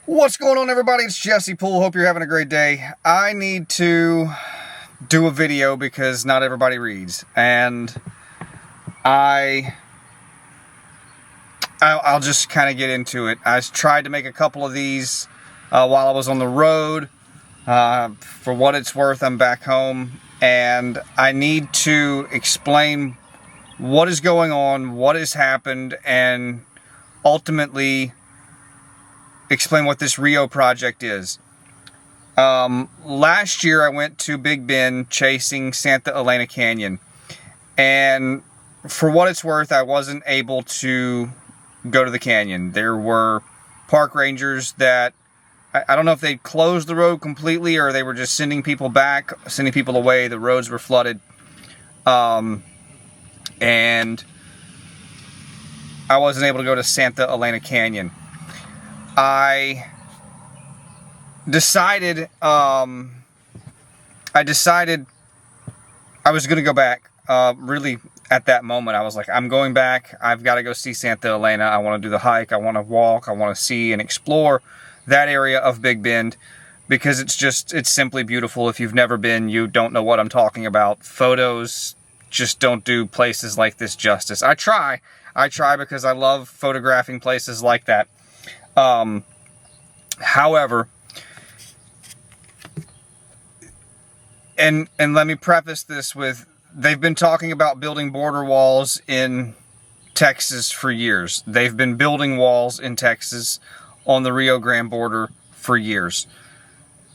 What's going on, everybody? It's Jesse Poole. Hope you're having a great day. I need to do a video because not everybody reads, and I'll just kind of get into it. I tried to make a couple of these while I was on the road. For what it's worth, I'm back home, and I need to explain what is going on, what has happened, and ultimately explain what this Rio Project is. Last year I went to Big Bend chasing Santa Elena Canyon, and for what it's worth, I wasn't able to go to the canyon. There were park rangers that, I don't know if they closed the road completely or they were just sending people back, sending people away. The roads were flooded, and I wasn't able to go to Santa Elena Canyon. I decided I was going to go back. Really, at that moment, I was like, I'm going back. I've got to go see Santa Elena. I want to do the hike. I want to walk. I want to see and explore that area of Big Bend because it's simply beautiful. If you've never been, you don't know what I'm talking about. Photos just don't do places like this justice. I try because I love photographing places like that. However, and let me preface this with, they've been talking about building border walls in Texas for years. They've been building walls in Texas on the Rio Grande border for years.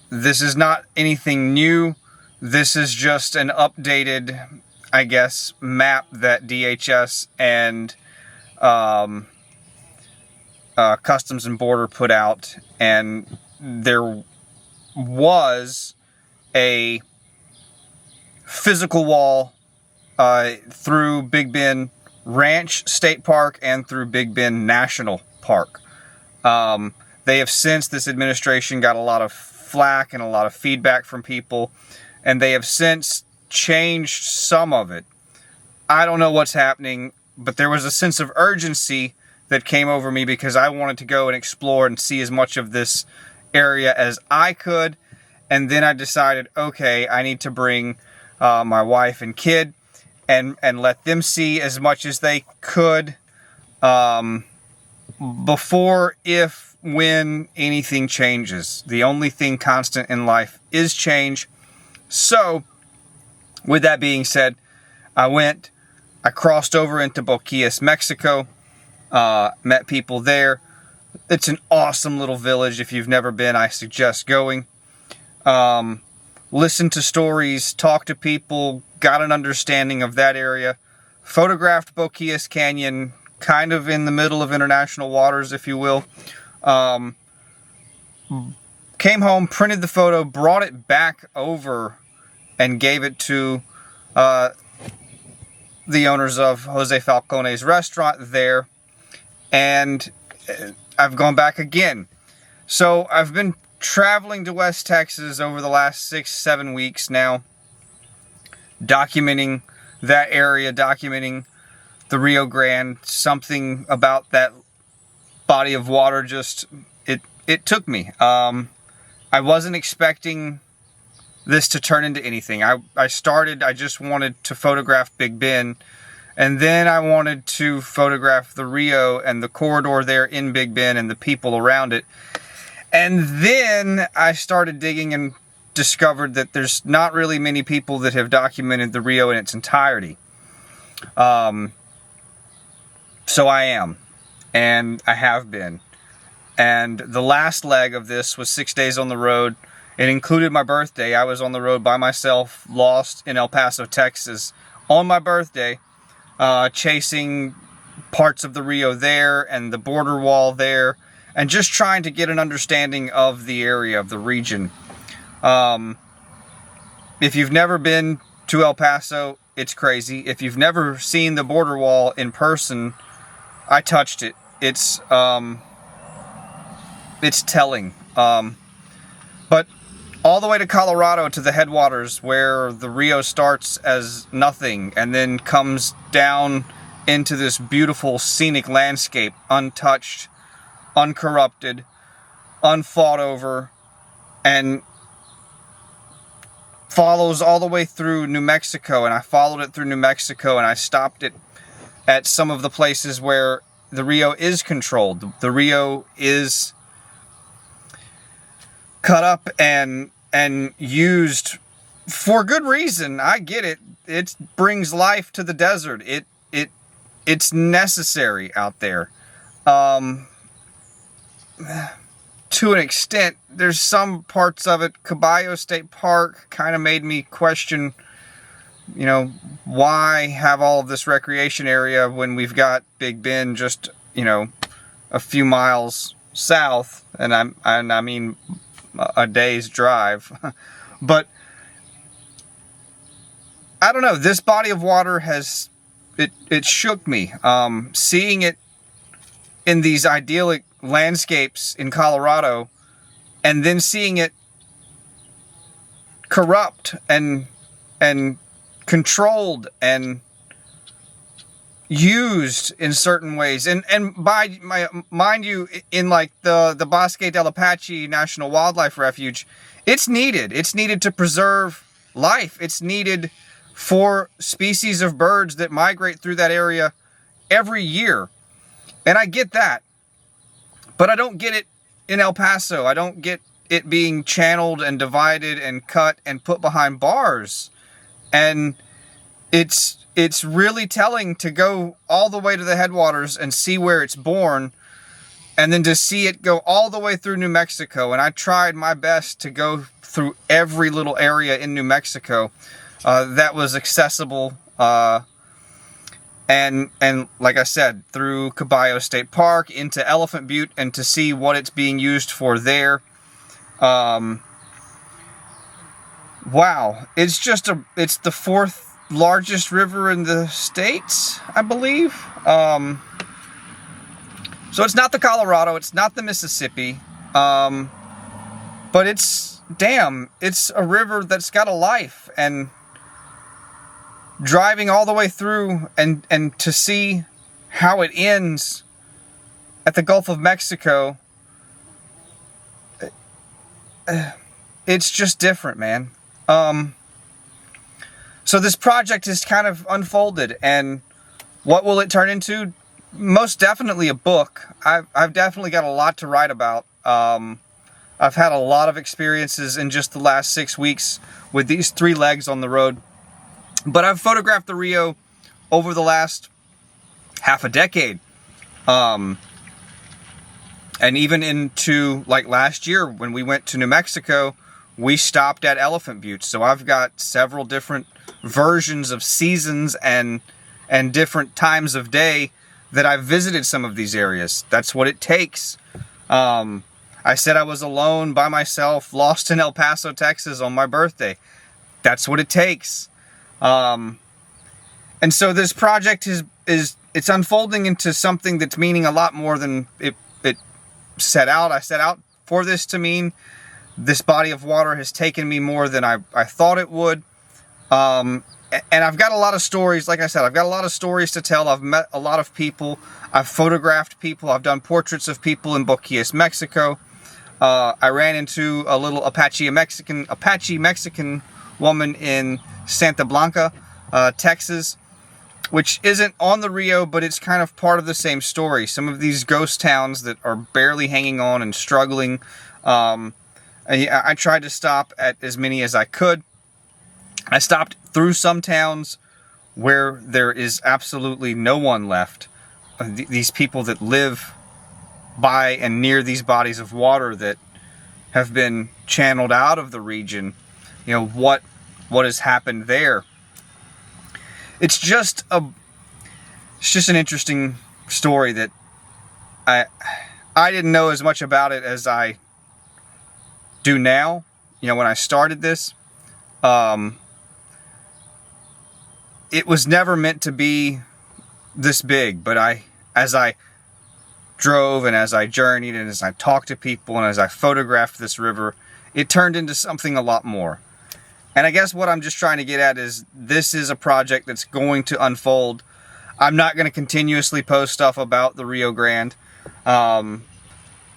This is not anything new. This is just an updated, I guess, map that DHS and Customs and Border put out, and there was a physical wall through Big Bend Ranch State Park and through Big Bend National Park. They have since, this administration got a lot of flack and a lot of feedback from people, and they have since changed some of it. I don't know what's happening, but there was a sense of urgency that came over me because I wanted to go and explore and see as much of this area as I could. And then I decided, okay, I need to bring my wife and kid and let them see as much as they could before, if, when anything changes. The only thing constant in life is change. So, with that being said, I crossed over into Boquillas, Mexico. Met people there. It's an awesome little village. If you've never been, I suggest going. Listen to stories, talk to people, got an understanding of that area. Photographed Boquillas Canyon, kind of in the middle of international waters, if you will. Came home, printed the photo, brought it back over, and gave it to the owners of Jose Falcone's restaurant there. And I've gone back again. So I've been traveling to West Texas over the last 6-7 weeks now, documenting that area, documenting the Rio Grande. Something about that body of water just, it took me. I wasn't expecting this to turn into anything. I just wanted to photograph Big Bend. And then I wanted to photograph the Rio and the corridor there in Big Bend and the people around it. And then I started digging and discovered that there's not really many people that have documented the Rio in its entirety. So I am. And I have been. And the last leg of this was 6 days on the road. It included my birthday. I was on the road by myself, lost in El Paso, Texas, on my birthday. Chasing parts of the Rio there and the border wall there, and just trying to get an understanding of the area, of the region. If you've never been to El Paso, it's crazy. If you've never seen the border wall in person, I touched it. It's telling. But all the way to Colorado, to the headwaters where the Rio starts as nothing and then comes down into this beautiful scenic landscape, untouched, uncorrupted, unfought over, and follows all the way through New Mexico. And I followed it through New Mexico, and I stopped it at some of the places where the Rio is controlled. The Rio is cut up and used for good reason. I get it. It brings life to the desert. It's necessary out there. To an extent, there's some parts of it. Caballo State Park kind of made me question, you know, why have all of this recreation area when we've got Big Bend just, you know, a few miles south, and I mean a day's drive. But I don't know, this body of water has it shook me. Seeing it in these idyllic landscapes in Colorado, and then seeing it corrupt and controlled and used in certain ways, and mind you, in like the Bosque del Apache National Wildlife Refuge, it's needed to preserve life. It's needed for species of birds that migrate through that area every year, and I get that. But I don't get it in El Paso. I don't get it being channeled and divided and cut and put behind bars. And it's really telling to go all the way to the headwaters and see where it's born, and then to see it go all the way through New Mexico. And I tried my best to go through every little area in New Mexico that was accessible. And like I said, through Caballo State Park into Elephant Butte, and to see what it's being used for there. Wow, it's the fourth largest river in the States, I believe. So it's not the Colorado, it's not the Mississippi, but it's a river that's got a life. And driving all the way through and to see how it ends at the Gulf of Mexico, it's just different, man. So this project is kind of unfolded, and what will it turn into? Most definitely a book. I've definitely got a lot to write about. I've had a lot of experiences in just the last 6 weeks with these 3 legs on the road. But I've photographed the Rio over the last half a decade. And even into like last year when we went to New Mexico, we stopped at Elephant Butte. So I've got several different versions of seasons and different times of day that I've visited some of these areas. That's what it takes. I said I was alone by myself, lost in El Paso, Texas on my birthday. That's what it takes. And so this project it's unfolding into something that's meaning a lot more than it set out. I set out for this to mean. This body of water has taken me more than I thought it would. And I've got a lot of stories. Like I said, I've got a lot of stories to tell. I've met a lot of people. I've photographed people. I've done portraits of people in Boquillas, Mexico. I ran into a little Apache Mexican woman in Santa Blanca, Texas, which isn't on the Rio, but it's kind of part of the same story. Some of these ghost towns that are barely hanging on and struggling. I tried to stop at as many as I could. I stopped through some towns where there is absolutely no one left. These people that live by and near these bodies of water that have been channeled out of the region. You know, what has happened there. It's just an interesting story that I didn't know as much about it as I do now. You know, when I started this, it was never meant to be this big, but as I drove and as I journeyed and as I talked to people and as I photographed this river, it turned into something a lot more. And I guess what I'm just trying to get at is this is a project that's going to unfold. I'm not going to continuously post stuff about the Rio Grande. I'm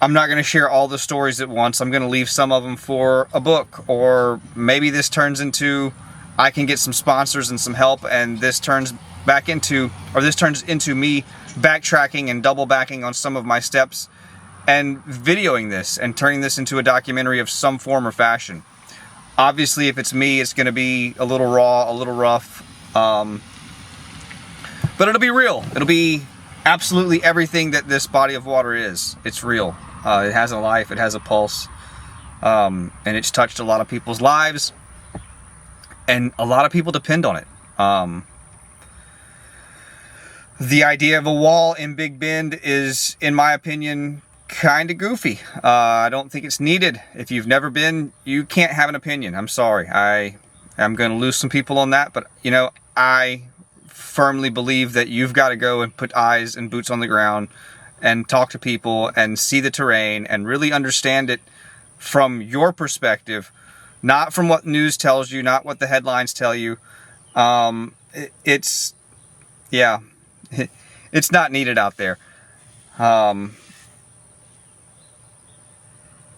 I'm not going to share all the stories at once. I'm going to leave some of them for a book, or maybe this turns into, I can get some sponsors and some help, and this turns into me backtracking and double backing on some of my steps and videoing this and turning this into a documentary of some form or fashion. Obviously, if it's me, it's going to be a little raw, a little rough, but it'll be real. It'll be absolutely everything that this body of water is. It's real. It has a life, it has a pulse, and it's touched a lot of people's lives, and a lot of people depend on it. The idea of a wall in Big Bend is, in my opinion, kind of goofy. I don't think it's needed. If you've never been, you can't have an opinion. I'm sorry. I am going to lose some people on that, but you know, I firmly believe that you've got to go and put eyes and boots on the ground and talk to people and see the terrain and really understand it from your perspective, not from what news tells you, not what the headlines tell you. It's not needed out there.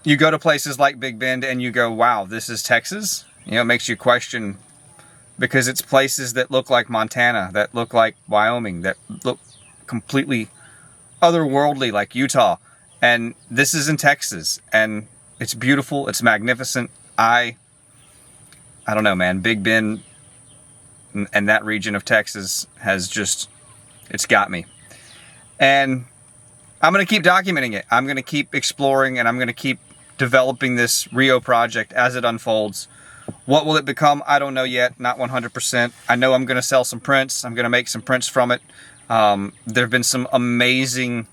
You go to places like Big Bend and you go, wow, this is Texas? You know, it makes you question, because it's places that look like Montana, that look like Wyoming, that look completely otherworldly like Utah. And this is in Texas, and it's beautiful, it's magnificent. I don't know, man. Big Bend and that region of Texas has just, it's got me. And I'm going to keep documenting it. I'm going to keep exploring, and I'm going to keep developing this Rio project as it unfolds. What will it become? I don't know yet. Not 100%. I know I'm going to sell some prints. I'm going to make some prints from it. There have been some amazing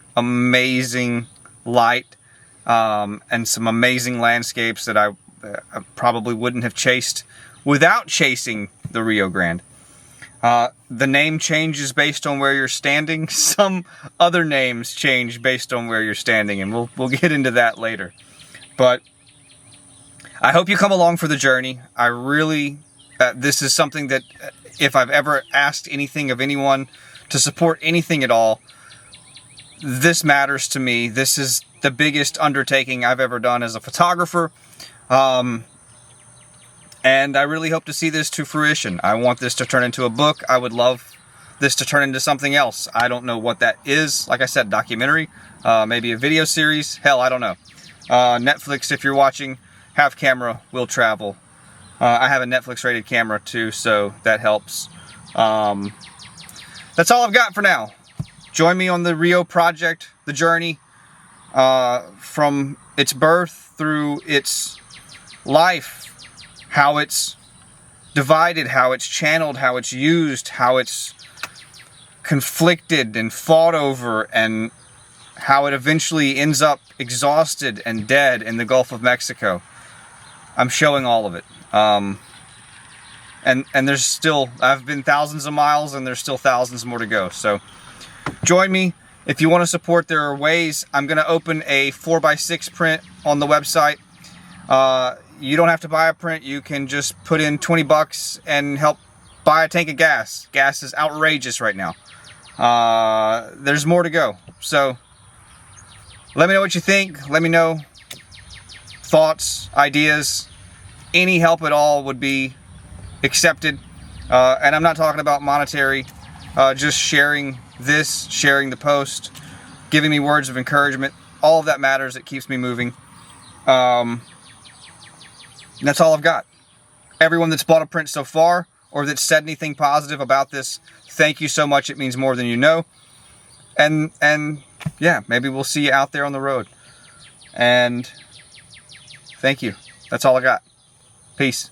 light and some amazing landscapes that I probably wouldn't have chased without chasing the Rio Grande. The name changes based on where you're standing. Some other names change based on where you're standing, and we'll get into that later. But I hope you come along for the journey. I really, this is something that if I've ever asked anything of anyone to support anything at all, this matters to me. This is the biggest undertaking I've ever done as a photographer. And I really hope to see this to fruition. I want this to turn into a book. I would love this to turn into something else. I don't know what that is. Like I said, documentary, maybe a video series. Hell, I don't know. Netflix, if you're watching, have camera, will travel. I have a Netflix rated camera too, so that helps. That's all I've got for now. Join me on the Rio Project, the journey from its birth through its life, how it's divided, how it's channeled, how it's used, how it's conflicted and fought over, and how it eventually ends up exhausted and dead in the Gulf of Mexico. I'm showing all of it. And there's still, I've been thousands of miles, and there's still thousands more to go. So join me. If you want to support, there are ways. I'm going to open a 4x6 print on the website. You don't have to buy a print. You can just put in 20 bucks and help buy a tank of gas. Gas is outrageous right now. There's more to go. So let me know what you think. Let me know thoughts, ideas. Any help at all would be accepted. And I'm not talking about monetary. Just sharing this, sharing the post, giving me words of encouragement. All of that matters. It keeps me moving. And that's all I've got. Everyone that's bought a print so far, or that's said anything positive about this, thank you so much. It means more than you know. And yeah, maybe we'll see you out there on the road. And thank you. That's all I got. Peace.